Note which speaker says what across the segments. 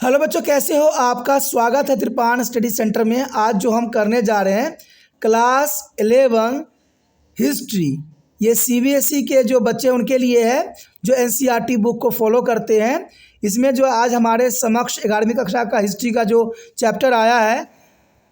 Speaker 1: Hello बच्चों, कैसे हो? आपका स्वागत है त्रिपाण स्टडी सेंटर में। आज जो हम करने जा रहे हैं क्लास 11 हिस्ट्री। ये सीबीएसई के जो बच्चे उनके लिए है जो एनसीईआरटी बुक को फॉलो करते हैं। इसमें जो आज हमारे समक्ष 11वीं कक्षा का हिस्ट्री का जो चैप्टर आया है,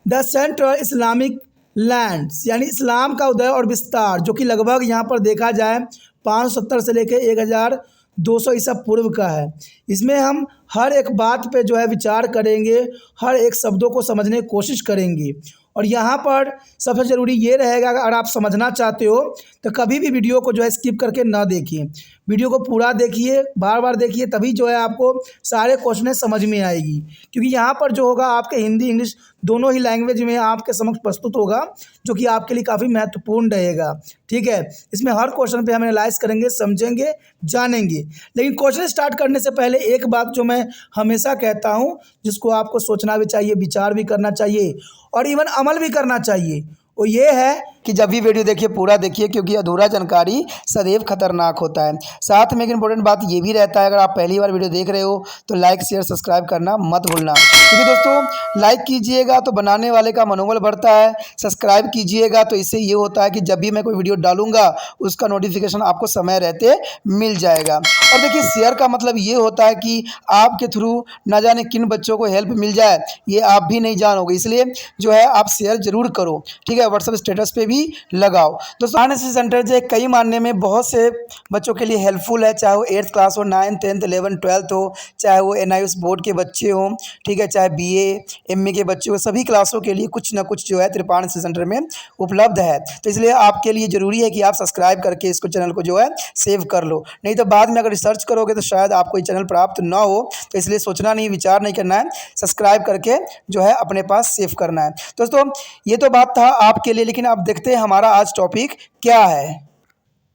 Speaker 1: द सेंट्रल इस्लामिक लैंड्स, यानी इस्लाम का उदय और विस्तार, जो कि लगभग यहाँ पर देखा जाए 570 से लेकर 1200 ईसा पूर्व का है। इसमें हम हर एक बात पे जो है विचार करेंगे, हर एक शब्दों को समझने की कोशिश करेंगे। और यहाँ पर सबसे ज़रूरी ये रहेगा, अगर आप समझना चाहते हो तो कभी भी वीडियो को जो है स्किप करके ना देखिए, वीडियो को पूरा देखिए, बार बार देखिए, तभी जो है आपको सारे क्वेश्चन समझ में आएगी। क्योंकि यहाँ पर जो होगा आपके हिंदी इंग्लिश दोनों ही लैंग्वेज में आपके समक्ष प्रस्तुत होगा, जो कि आपके लिए काफ़ी महत्वपूर्ण रहेगा। ठीक है, इसमें हर क्वेश्चन पे हम एनालाइज करेंगे, समझेंगे, जानेंगे। लेकिन क्वेश्चन स्टार्ट करने से पहले एक बात जो मैं हमेशा कहता हूँ, जिसको आपको सोचना भी चाहिए, विचार भी करना चाहिए और इवन अमल भी करना चाहिए, वो ये है कि जब भी वीडियो देखिए पूरा देखिए, क्योंकि अधूरा जानकारी सदैव खतरनाक होता है। साथ में एक इंपॉर्टेंट बात ये भी रहता है, अगर आप पहली बार वीडियो देख रहे हो तो लाइक शेयर सब्सक्राइब करना मत भूलना। क्योंकि दोस्तों लाइक कीजिएगा तो बनाने वाले का मनोबल बढ़ता है, सब्सक्राइब कीजिएगा तो इससे ये होता है कि जब भी मैं कोई वीडियो डालूंगा उसका नोटिफिकेशन आपको समय रहते मिल जाएगा। और देखिए शेयर का मतलब ये होता है कि आपके थ्रू ना जाने किन बच्चों को हेल्प मिल जाए, ये आप भी नहीं जानोगे, इसलिए जो है आप शेयर जरूर करो। ठीक है, व्हाट्सएप स्टेटस पे भी लगाओ। दोस्तों एनएसएस सेंटर जो है कई मानने में बहुत से बच्चों के लिए हेल्पफुल है, चाहे वो 8th क्लास हो, 9th 10th 11th 12th हो, चाहे वो एनआईएस बोर्ड के बच्चे हों, ठीक है, चाहे बीए एमए के बच्चे हो, सभी क्लासों के लिए कुछ ना कुछ जो है त्रिपाण एनएसएस सेंटर में उपलब्ध है। तो इसलिए आपके लिए ज़रूरी है कि आप सब्सक्राइब करके इसको चैनल को जो है सेव कर लो, नहीं तो बाद में अगर रिसर्च करोगे तो शायद आपको ये चैनल प्राप्त ना हो। तो इसलिए सोचना नहीं, विचार नहीं करना है, सब्सक्राइब करके जो है अपने पास सेव करना है। दोस्तों ये तो बात था आपके लिए, लेकिन आप देखते हैं हमारा आज टॉपिक क्या है।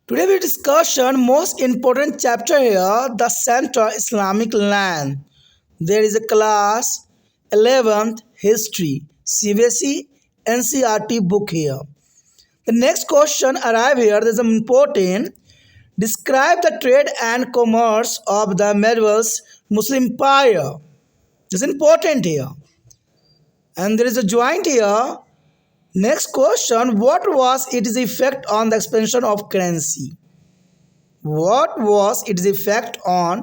Speaker 1: Today we discussion most important chapter here, the Central Islamic Land. There is a class 11th history CBSE NCERT book here. The next question arrive here. There is an important. Describe the trade and commerce of the medieval Muslim empire. This is important here. And there is a joint here. Next question, what was its effect on the expansion of currency? What was its effect on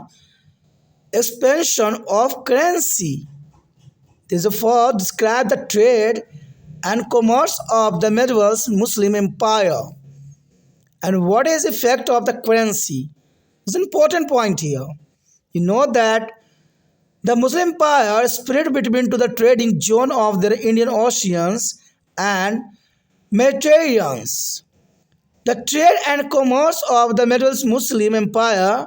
Speaker 1: expansion of currency? This is for describe the trade and commerce of the medieval Muslim empire. And what is the effect of the currency? It's an important point here. You know that the Muslim empire spread between to the trading zone of the Indian Oceans and Mediterranean. The trade and commerce of the medieval Muslim empire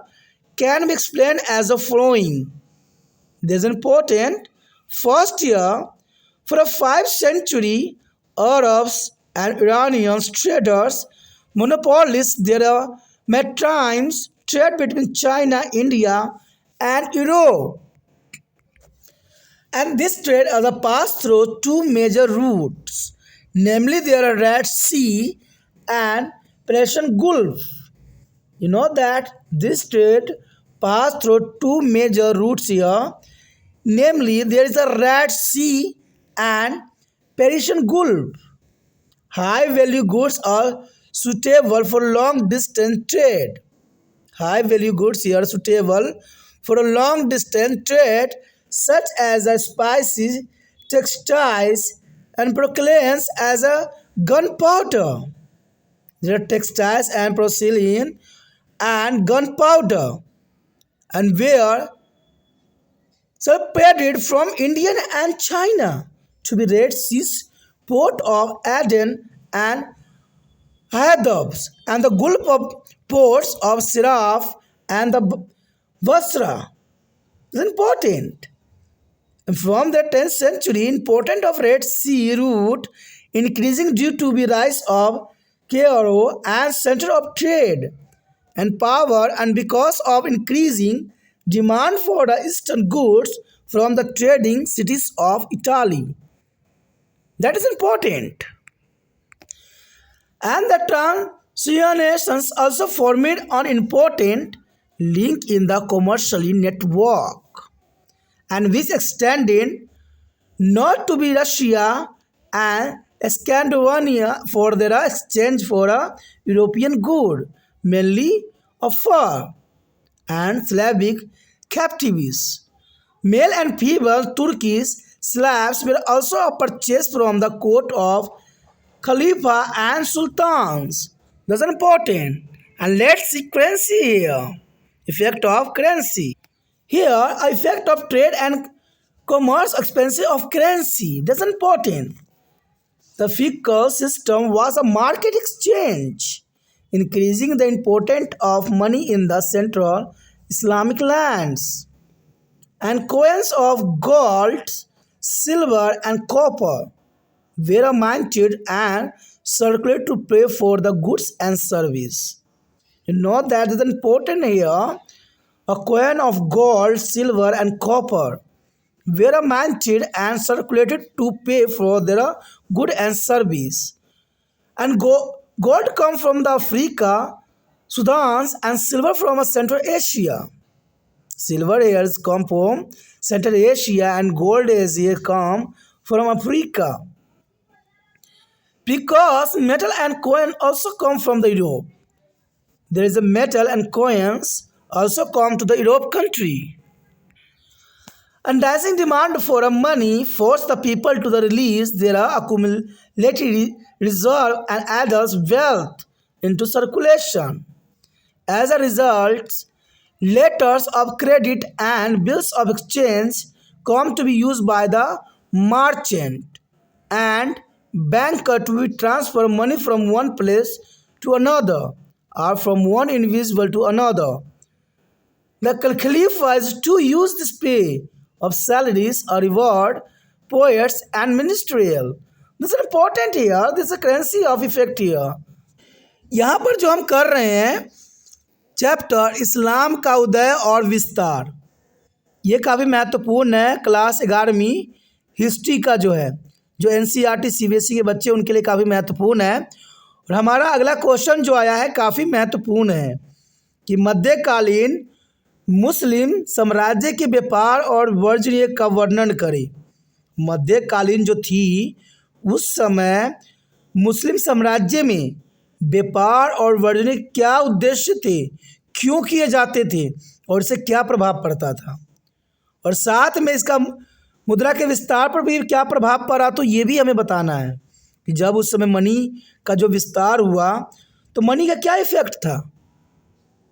Speaker 1: can be explained as the following. This is important. First year, for a 5th century, Arabs and Iranian traders monopolized their maritime trade between China, India, and Europe. And this trade passed through two major routes, namely there are Red Sea and Persian Gulf. You know that this trade passed through two major routes here, namely there is a Red Sea and Persian Gulf. High value goods are suitable for long distance trade. High value goods here are suitable for a long distance trade, such as spices, textiles, and porcelain as a gunpowder. There are textiles and porcelain and gunpowder, and were separated from India and China to be Red Sea port of Aden and Hadabs, and the Gulf of ports of Siraf and the Basra. Is important. From the 10th century, importance of Red Sea route increasing due to the rise of Cairo as center of trade and power, and because of increasing demand for the eastern goods from the trading cities of Italy. That is important. And the transitions also formed an important link in the commercial network. and which extended not to be Russia and Scandinavia for their exchange for a European good, mainly of fur and Slavic captives. Male and female Turkish slaves were also purchased from the court of Khalifa and sultans. That's important. And let's see currency here. Effect of currency. Here, effect of trade and commerce expenses of currency. That's important. The fiscal system was a market exchange, increasing the importance of money in the central Islamic lands. And coins of gold, silver, and copper were minted and circulated to pay for the goods and service. You know that is important here. A coin of gold, silver, and copper were minted and circulated to pay for their good and service. And gold come from the Africa, Sudan, and silver from Central Asia. Silver hairs come from Central Asia and gold Asia come from Africa. Because metal and coin also come from the Europe. There is a metal and coins also come to the Europe country. And rising demand for money forced the people to release their accumulated reserve and adults' wealth into circulation. As a result, letters of credit and bills of exchange come to be used by the merchant and banker to transfer money from one place to another or from one individual to another. The Khalifa is to use this pay of salaries or reward poets and ministerial. This is important here. This is a currency of effect here. यहाँ पर जो हम कर रहे हैं chapter इस्लाम का उदय और विस्तार, ये काफ़ी महत्वपूर्ण है क्लास 11वीं हिस्ट्री का जो NCERT CBSE के बच्चे उनके लिए काफ़ी महत्वपूर्ण है। और हमारा अगला क्वेश्चन जो आया है काफ़ी महत्वपूर्ण है कि मध्यकालीन मुस्लिम साम्राज्य के व्यापार और वाणिज्य का वर्णन करें। मध्यकालीन जो थी उस समय मुस्लिम साम्राज्य में व्यापार और वाणिज्य क्या उद्देश्य थे, क्यों किए जाते थे और इससे क्या प्रभाव पड़ता था, और साथ में इसका मुद्रा के विस्तार पर भी क्या प्रभाव पड़ा, तो ये भी हमें बताना है कि जब उस समय मनी का जो विस्तार हुआ तो मनी का क्या इफेक्ट था।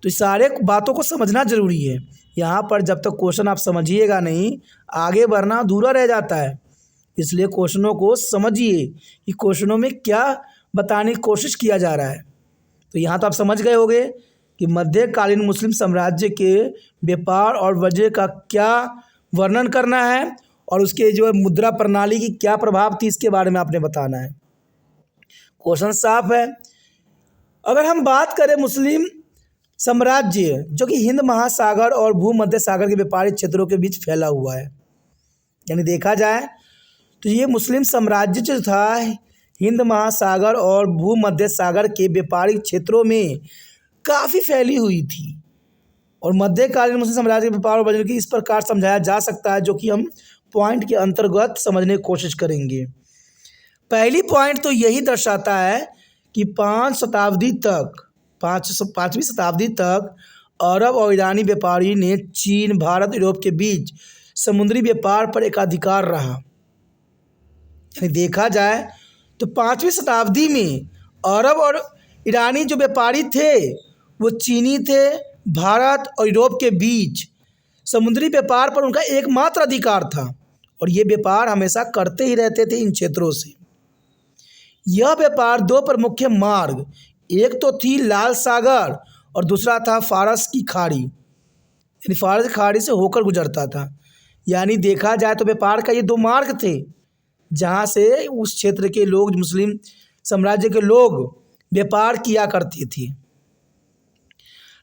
Speaker 1: तो इस सारे बातों को समझना ज़रूरी है। यहाँ पर जब तक क्वेश्चन आप समझिएगा नहीं आगे बढ़ना अधूरा रह जाता है। इसलिए क्वेश्चनों को समझिए कि क्वेश्चनों में क्या बताने की कोशिश किया जा रहा है। तो यहाँ तो आप समझ गए होंगे कि मध्यकालीन मुस्लिम साम्राज्य के व्यापार और वाणिज्य का क्या वर्णन करना है और उसके जो मुद्रा प्रणाली की क्या प्रभाव थी इसके बारे में आपने बताना है। क्वेश्चन साफ है। अगर हम बात करें मुस्लिम साम्राज्य जो कि हिंद महासागर और भूमध्य सागर के व्यापारिक क्षेत्रों के बीच फैला हुआ है, यानी देखा जाए तो ये मुस्लिम साम्राज्य जो था हिंद महासागर और भूमध्य सागर के व्यापारिक क्षेत्रों में काफ़ी फैली हुई थी। और मध्यकालीन मुस्लिम साम्राज्य के व्यापार और वाणिज्य की इस प्रकार समझाया जा सकता है, जो कि हम पॉइंट के अंतर्गत समझने की कोशिश करेंगे। पहली पॉइंट तो यही दर्शाता है कि 5वीं शताब्दी तक अरब और ईरानी व्यापारी ने चीन, भारत, यूरोप के बीच समुद्री व्यापार पर एकाधिकार रहा। यानी देखा जाए तो 5वीं शताब्दी में अरब और ईरानी जो व्यापारी थे वो चीनी थे, भारत और यूरोप के बीच समुद्री व्यापार पर उनका एकमात्र अधिकार था और ये व्यापार हमेशा करते ही रहते थे इन क्षेत्रों से। यह व्यापार दो प्रमुख मार्ग, एक तो थी लाल सागर और दूसरा था फारस की खाड़ी, यानी फारस की खाड़ी से होकर गुजरता था। यानी देखा जाए तो व्यापार का ये दो मार्ग थे जहाँ से उस क्षेत्र के लोग, मुस्लिम साम्राज्य के लोग व्यापार किया करते थे।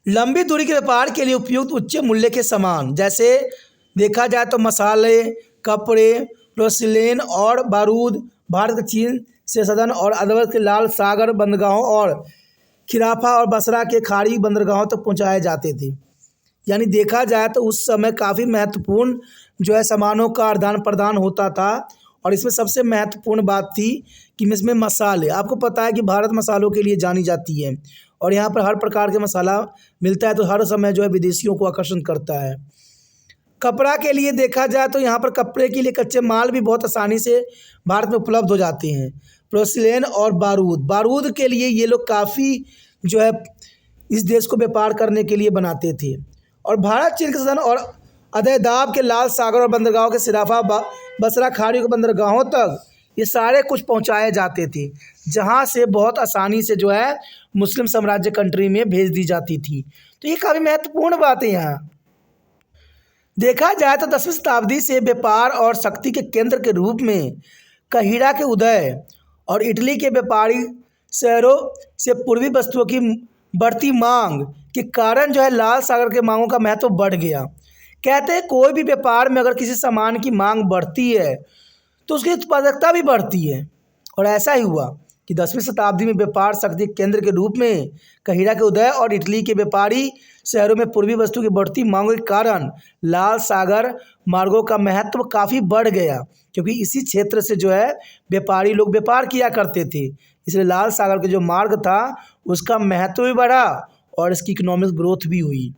Speaker 1: लंबी दूरी के व्यापार के लिए उपयुक्त उच्च मूल्य के सामान, जैसे देखा जाए तो मसाले, कपड़े, पोर्सिलेन और बारूद भारत के चीन से सदन और अरब के लाल सागर बंदरगाहों और खिराफा और बसरा के खाड़ी बंदरगाहों तक पहुंचाए जाते थे। यानी देखा जाए तो उस समय काफ़ी महत्वपूर्ण जो है सामानों का आदान प्रदान होता था। और इसमें सबसे महत्वपूर्ण बात थी कि इसमें मसाले, आपको पता है कि भारत मसालों के लिए जानी जाती है और यहाँ पर हर प्रकार के मसाला मिलता है, तो हर समय जो है विदेशियों को आकर्षण करता है। कपड़ा के लिए देखा जाए तो यहाँ पर कपड़े के लिए कच्चे माल भी बहुत आसानी से भारत में उपलब्ध हो जाते हैं। पोर्सिलेन और बारूद के लिए ये लोग काफ़ी जो है इस देश को व्यापार करने के लिए बनाते थे। और भारत चीन के साधन और अदयदाब के लाल सागर और बंदरगाहों के सिराफा बसरा खाड़ी के बंदरगाहों तक ये सारे कुछ पहुंचाए जाते थे, जहां से बहुत आसानी से जो है मुस्लिम साम्राज्य कंट्री में भेज दी जाती थी। तो ये काफ़ी महत्वपूर्ण बात है। यहाँ देखा जाए तो 10वीं शताब्दी से व्यापार और शक्ति के केंद्र के रूप में कहिरा के उदय और इटली के व्यापारी शहरों से पूर्वी वस्तुओं की बढ़ती मांग के कारण जो है लाल सागर के मांगों का महत्व बढ़ गया। कहते हैं कोई भी व्यापार में अगर किसी सामान की मांग बढ़ती है तो उसकी उत्पादकता भी बढ़ती है। और ऐसा ही हुआ कि 10वीं शताब्दी में व्यापार शक्ति केंद्र के रूप में कहिरा के उदय और इटली के व्यापारी शहरों में पूर्वी वस्तु की बढ़ती मांग के कारण लाल सागर मार्गों का महत्व काफ़ी बढ़ गया, क्योंकि इसी क्षेत्र से जो है व्यापारी लोग व्यापार किया करते थे। इसलिए लाल सागर के जो मार्ग था उसका महत्व भी बढ़ा और इसकी इकोनॉमिक ग्रोथ भी हुई।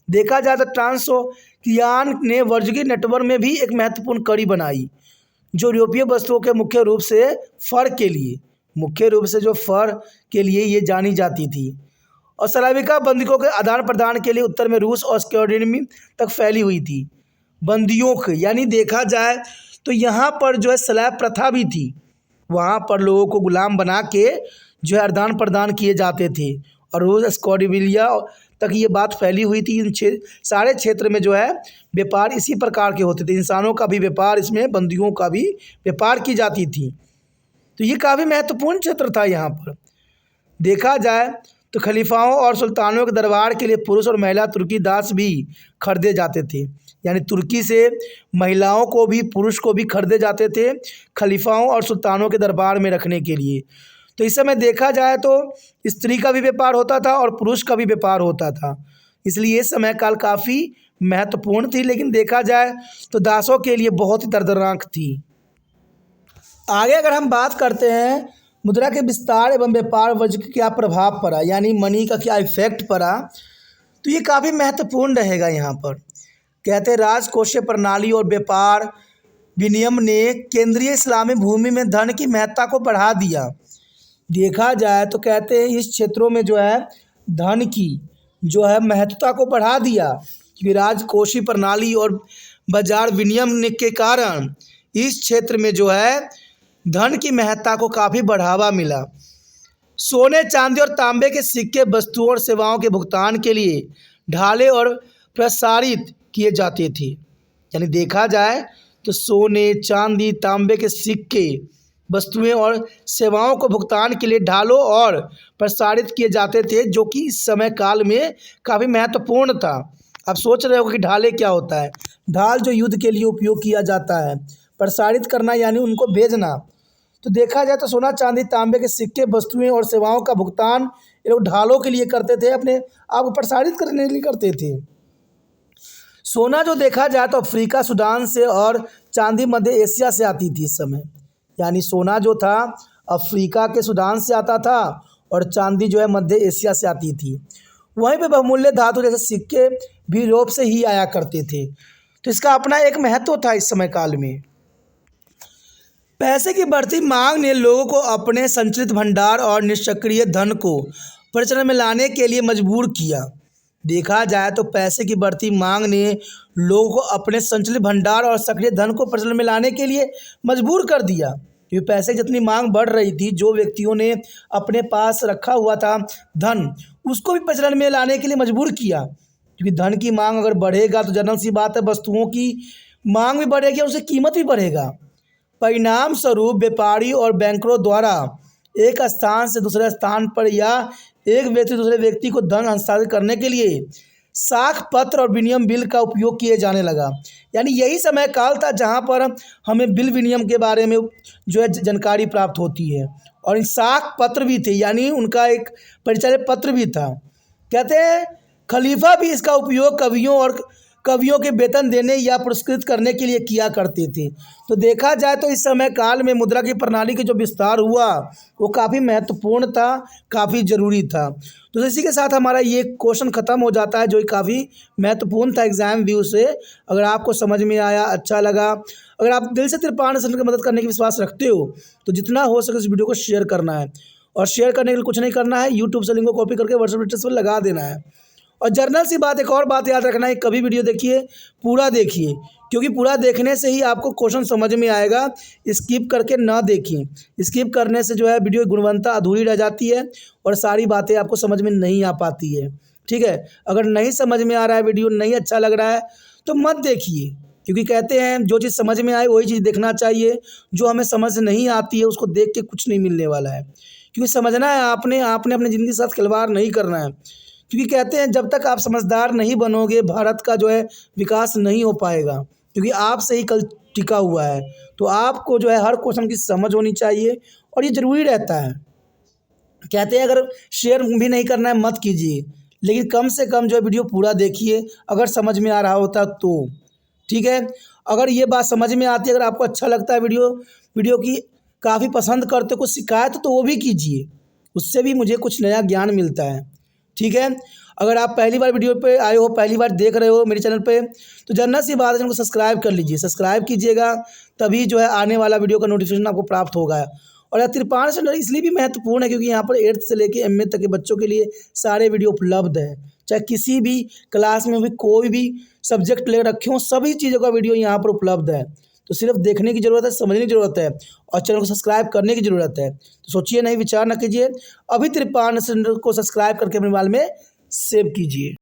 Speaker 1: देखा जाए तो ट्रांसओशियान ने वर्जिकी नेटवर्क में भी एक महत्वपूर्ण कड़ी बनाई, जो यूरोपीय वस्तुओं के मुख्य रूप से फर के लिए ये जानी जाती थी और सलाविका बंदियों के आदान प्रदान के लिए उत्तर में रूस और स्कैंडिनेविया तक फैली हुई थी। बंदियों के यानी देखा जाए तो यहाँ पर जो है स्लैब प्रथा भी थी, वहाँ पर लोगों को गुलाम बना के जो है आदान प्रदान किए जाते थे और रूस स्कैंडिनेविया तक ये बात फैली हुई थी। इन सारे क्षेत्र में जो है व्यापार इसी प्रकार के होते थे, इंसानों का भी व्यापार, इसमें बंदियों का भी व्यापार की जाती थी। तो ये काफ़ी महत्वपूर्ण क्षेत्र था। यहाँ पर देखा जाए तो खलीफाओं और सुल्तानों के दरबार के लिए पुरुष और महिला तुर्की दास भी खरीदे जाते थे, यानी तुर्की से महिलाओं को भी पुरुष को भी खरीदे जाते थे खलीफाओं और सुल्तानों के दरबार में रखने के लिए। तो इस समय देखा जाए तो स्त्री का भी व्यापार होता था और पुरुष का भी व्यापार होता था, इसलिए ये समय काल काफ़ी महत्वपूर्ण थी। लेकिन देखा जाए तो दासों के लिए बहुत ही दर्दनाक थी। आगे अगर हम बात करते हैं मुद्रा के विस्तार एवं व्यापार वर्ग का क्या प्रभाव पड़ा, यानी मनी का क्या इफेक्ट पड़ा, तो ये काफ़ी महत्वपूर्ण रहेगा। यहाँ पर कहते हैं राजकोषीय प्रणाली और व्यापार विनियम ने केंद्रीय इस्लामी भूमि में धन की महत्ता को बढ़ा दिया। देखा जाए तो कहते हैं इस क्षेत्रों में जो है धन की जो है महत्ता को बढ़ा दिया, क्योंकि राजकोषीय प्रणाली और बाजार विनियम के कारण इस क्षेत्र में जो है धन की महत्ता को काफ़ी बढ़ावा मिला। सोने, चांदी और तांबे के सिक्के वस्तुओं और सेवाओं के भुगतान के लिए ढाले और प्रसारित किए जाते थे। यानी देखा जाए तो सोने, चांदी, तांबे के सिक्के वस्तुएं और सेवाओं को भुगतान के लिए ढालों और प्रसारित किए जाते थे, जो कि इस समय काल में काफ़ी महत्वपूर्ण था। आप सोच रहे हो कि ढाले क्या होता है? ढाल जो युद्ध के लिए उपयोग किया जाता है, प्रसारित करना यानी उनको भेजना। तो देखा जाए तो सोना, चांदी, तांबे के सिक्के वस्तुएं और सेवाओं का भुगतान ये लोग ढालों के लिए करते थे, अपने आप को प्रसारित करने के लिए करते थे। सोना जो देखा जाए तो अफ्रीका, सूडान से और चांदी मध्य एशिया से आती थी इस समय। यानी सोना जो था अफ्रीका के सूडान से आता था और चांदी जो है मध्य एशिया से आती थी। वहीं पे बहुमूल्य धातु जैसे सिक्के भी यूरोप से ही आया करते थे। तो इसका अपना एक महत्व था इस समय काल में। पैसे की बढ़ती मांग ने लोगों को अपने संचित भंडार और निष्क्रिय धन को प्रचलन में लाने के लिए मजबूर किया। देखा जाए तो पैसे की बढ़ती मांग ने लोगों को अपने संचलित भंडार और सक्रिय धन को प्रचलन में लाने के लिए मजबूर कर दिया, क्योंकि पैसे की जितनी मांग बढ़ रही थी, जो व्यक्तियों ने अपने पास रखा हुआ था धन, उसको भी प्रचलन में लाने के लिए मजबूर किया। क्योंकि धन की मांग अगर बढ़ेगा तो जनरल सी बात है वस्तुओं की मांग भी बढ़ेगी और उसकी कीमत भी बढ़ेगा। परिणाम स्वरूप व्यापारी और बैंकरों द्वारा एक स्थान से दूसरे स्थान पर या एक व्यक्ति दूसरे व्यक्ति को धन हस्तांतरित करने के लिए साख पत्र और विनिमय बिल का उपयोग किए जाने लगा। यानी यही समय काल था जहाँ पर हमें बिल विनिमय के बारे में जो है जानकारी प्राप्त होती है। और साख पत्र भी थे, यानी उनका एक परिचय पत्र भी था। कहते हैं खलीफा भी इसका उपयोग कवियों और कवियों के वेतन देने या पुरस्कृत करने के लिए किया करते थे। तो देखा जाए तो इस समय काल में मुद्रा की प्रणाली के जो विस्तार हुआ वो काफ़ी महत्वपूर्ण था, काफ़ी ज़रूरी था। तो इसी के साथ हमारा ये क्वेश्चन ख़त्म हो जाता है, जो काफ़ी महत्वपूर्ण था एग्ज़ाम व्यू से। अगर आपको समझ में आया, अच्छा लगा, अगर आप दिल से त्रिपाण सेंटर की मदद करने की विश्वास रखते हो तो जितना हो सके इस वीडियो को शेयर करना है। और शेयर करने के लिए कुछ नहीं करना है, यूट्यूब से लिंक को कॉपी करके व्हाट्सएप स्टेटस पर लगा देना है। और जर्नल सी बात, एक और बात याद रखना है, कभी वीडियो देखिए पूरा देखिए, क्योंकि पूरा देखने से ही आपको क्वेश्चन समझ में आएगा। स्किप करके ना देखिए, स्किप करने से जो है वीडियो की गुणवत्ता अधूरी रह जाती है और सारी बातें आपको समझ में नहीं आ पाती है। ठीक है, अगर नहीं समझ में आ रहा है, वीडियो नहीं अच्छा लग रहा है तो मत देखिए, क्योंकि कहते हैं जो चीज़ समझ में आए वही चीज़ देखना चाहिए। जो हमें समझ नहीं आती है उसको देख के कुछ नहीं मिलने वाला है, क्योंकि समझना है आपने अपनी ज़िंदगी के साथ खिलवाड़ नहीं करना है। क्योंकि कहते हैं जब तक आप समझदार नहीं बनोगे भारत का जो है विकास नहीं हो पाएगा, क्योंकि आपसे ही कल टिका हुआ है। तो आपको जो है हर क्वेश्चन की समझ होनी चाहिए और ये ज़रूरी रहता है। कहते हैं अगर शेयर भी नहीं करना है मत कीजिए, लेकिन कम से कम जो है वीडियो पूरा देखिए अगर समझ में आ रहा होता तो। ठीक है, अगर ये बात समझ में आती है, अगर आपको अच्छा लगता है वीडियो की काफ़ी पसंद करते हो, कुछ शिकायत तो वो भी कीजिए, उससे भी मुझे कुछ नया ज्ञान मिलता है। ठीक है, अगर आप पहली बार वीडियो पे आए हो, पहली बार देख रहे हो मेरे चैनल पे, तो जनरल सी बात है, चैनल को सब्सक्राइब कर लीजिए। सब्सक्राइब कीजिएगा, तभी जो है आने वाला वीडियो का नोटिफिकेशन आपको प्राप्त होगा। और यह त्रिपाण सेंटर इसलिए भी महत्वपूर्ण है क्योंकि यहाँ पर 8th से लेकर MA तक के बच्चों के लिए सारे वीडियो उपलब्ध है। चाहे किसी भी क्लास में भी कोई भी सब्जेक्ट ले रखे हो, सभी चीज़ों का वीडियो यहाँ पर उपलब्ध है। तो सिर्फ देखने की ज़रूरत है, समझने की ज़रूरत है और चैनल को सब्सक्राइब करने की ज़रूरत है। तो सोचिए नहीं, विचार न कीजिए, अभी त्रिपाण सेंटर को सब्सक्राइब करके अपने मोबाइल में सेव कीजिए।